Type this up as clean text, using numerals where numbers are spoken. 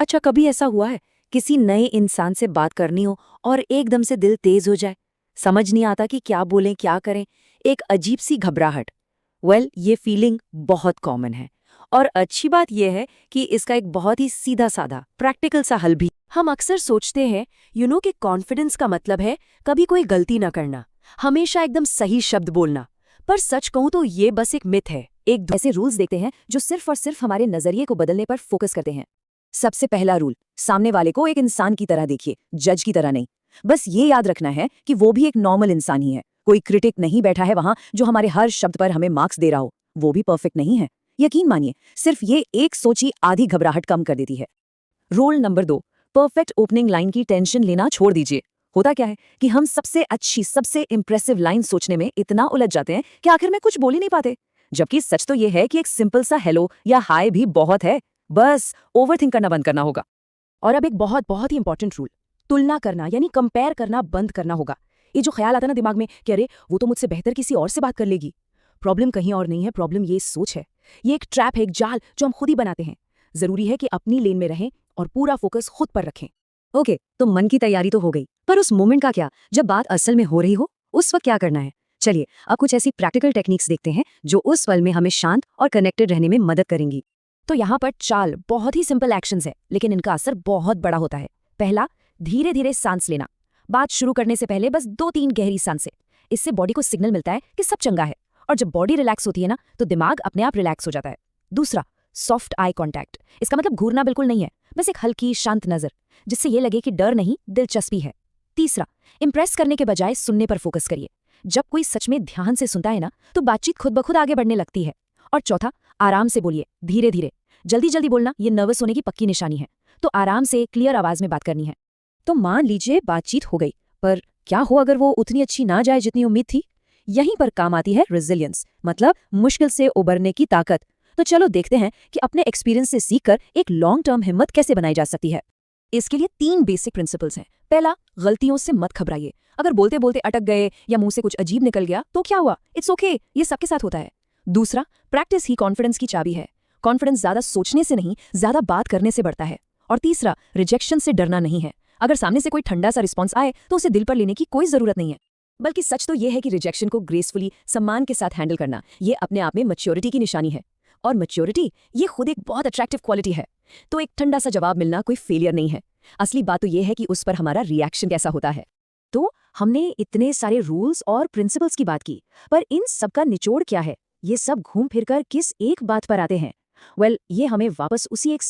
अच्छा, कभी ऐसा हुआ है किसी नए इंसान से बात करनी हो और एकदम से दिल तेज हो जाए, समझ नहीं आता कि क्या बोलें क्या करें, एक अजीब सी घबराहट। ये फीलिंग बहुत कॉमन है। और अच्छी बात यह है कि इसका एक बहुत ही सीधा साधा प्रैक्टिकल सा हल भी। हम अक्सर सोचते हैं कि कॉन्फिडेंस का मतलब है कभी कोई गलती न करना, हमेशा एकदम सही शब्द बोलना। पर सच कहूं तो ये बस एक मिथ है। एक ऐसे रूल्स देखते हैं जो सिर्फ और सिर्फ हमारे नजरिए को बदलने पर फोकस करते हैं। सबसे पहला रूल, सामने वाले को एक इंसान की तरह देखिए, जज की तरह नहीं। बस ये याद रखना है कि वो भी एक नॉर्मल इंसान ही है। कोई क्रिटिक नहीं बैठा है वहां जो हमारे हर शब्द पर हमें मार्क्स दे रहा हो। वो भी परफेक्ट नहीं है। यकीन मानिए, सिर्फ ये एक सोची आधी घबराहट कम कर देती है। Rule number 2, perfect opening line की टेंशन लेना छोड़ दीजिए। होता क्या है कि हम सबसे अच्छी, सबसे इंप्रेसिव लाइन सोचने में इतना उलझ जाते हैं कि आखिर में कुछ बोल ही नहीं पाते। जबकि सच तो यह है कि एक सिंपल सा हेलो या हाय भी बहुत है। बस ओवरथिंक करना बंद करना होगा। और अब एक बहुत बहुत ही इंपॉर्टेंट रूल, तुलना करना यानी कंपेयर करना बंद करना होगा। ये जो ख्याल आता है ना दिमाग में कि अरे वो तो मुझसे बेहतर किसी और से बात कर लेगी, प्रॉब्लम कहीं और नहीं है, प्रॉब्लम ये सोच है। ये एक ट्रैप है, एक जाल जो हम खुद ही बनाते हैं। जरूरी है कि अपनी लेन में रहें और पूरा फोकस खुद पर रखें। ओके, तो मन की तैयारी तो हो गई, पर उस मोमेंट का क्या, जब बात असल में हो रही हो, उस वक्त क्या करना है? चलिए अब कुछ ऐसी प्रैक्टिकल टेक्निक्स देखते हैं जो उस पल में हमें शांत और कनेक्टेड रहने में मदद करेंगी। तो यहाँ पर चाल बहुत ही सिंपल एक्शंस है, लेकिन इनका असर बहुत बड़ा होता है। पहला, धीरे धीरे सांस लेना। बात शुरू करने से पहले बस 2-3 गहरी सांसें। इससे बॉडी को सिग्नल मिलता है कि सब चंगा है। और जब बॉडी रिलैक्स होती है ना, तो दिमाग अपने आप रिलैक्स हो जाता है। दूसरा, सॉफ्ट आई कॉन्टैक्ट। इसका मतलब घूरना बिल्कुल नहीं है, बस एक हल्की शांत नजर, जिससे ये लगे कि डर नहीं, दिलचस्पी है। तीसरा, इंप्रेस करने के बजाय सुनने पर फोकस करिए। जब कोई सच में ध्यान से सुनता है ना, तो बातचीत खुद ब खुद आगे बढ़ने लगती है। और चौथा, आराम से बोलिए, धीरे धीरे। जल्दी जल्दी बोलना ये नर्वस होने की पक्की निशानी है। तो आराम से क्लियर आवाज में बात करनी है। तो मान लीजिए बातचीत हो गई, पर क्या हो अगर वो उतनी अच्छी ना जाए जितनी उम्मीद थी? यहीं पर काम आती है रेजिलियंस, मतलब मुश्किल से उबरने की ताकत। तो चलो देखते हैं कि अपने एक्सपीरियंस से सीखकर एक लॉन्ग टर्म हिम्मत कैसे बनाई जा सकती है। इसके लिए 3 बेसिक प्रिंसिपल्स हैं। पहला, गलतियों से मत घबराइए। अगर बोलते बोलते अटक गए या मुंह से कुछ अजीब निकल गया तो क्या हुआ, इट्स ओके, ये सबके साथ होता है। दूसरा, प्रैक्टिस ही कॉन्फिडेंस की चाबी है। कॉन्फिडेंस ज्यादा सोचने से नहीं, ज्यादा बात करने से बढ़ता है। और तीसरा, रिजेक्शन से डरना नहीं है। अगर सामने से कोई ठंडा सा रिस्पॉन्स आए तो उसे दिल पर लेने की कोई जरूरत नहीं है। बल्कि सच तो यह है कि रिजेक्शन को ग्रेसफुली, सम्मान के साथ हैंडल करना ये अपने आप में मैच्योरिटी की निशानी है। और मैच्योरिटी ये खुद एक बहुत अट्रैक्टिव क्वालिटी है। तो एक ठंडा सा जवाब मिलना कोई फेलियर नहीं है। असली बात तो यह है कि उस पर हमारा रिएक्शन कैसा होता है। तो हमने इतने सारे रूल्स और प्रिंसिपल्स की बात की, पर इन सब का निचोड़ क्या है? ये सब घूम फिरकर किस एक बात पर आते हैं? ये हमें वापस उसी एक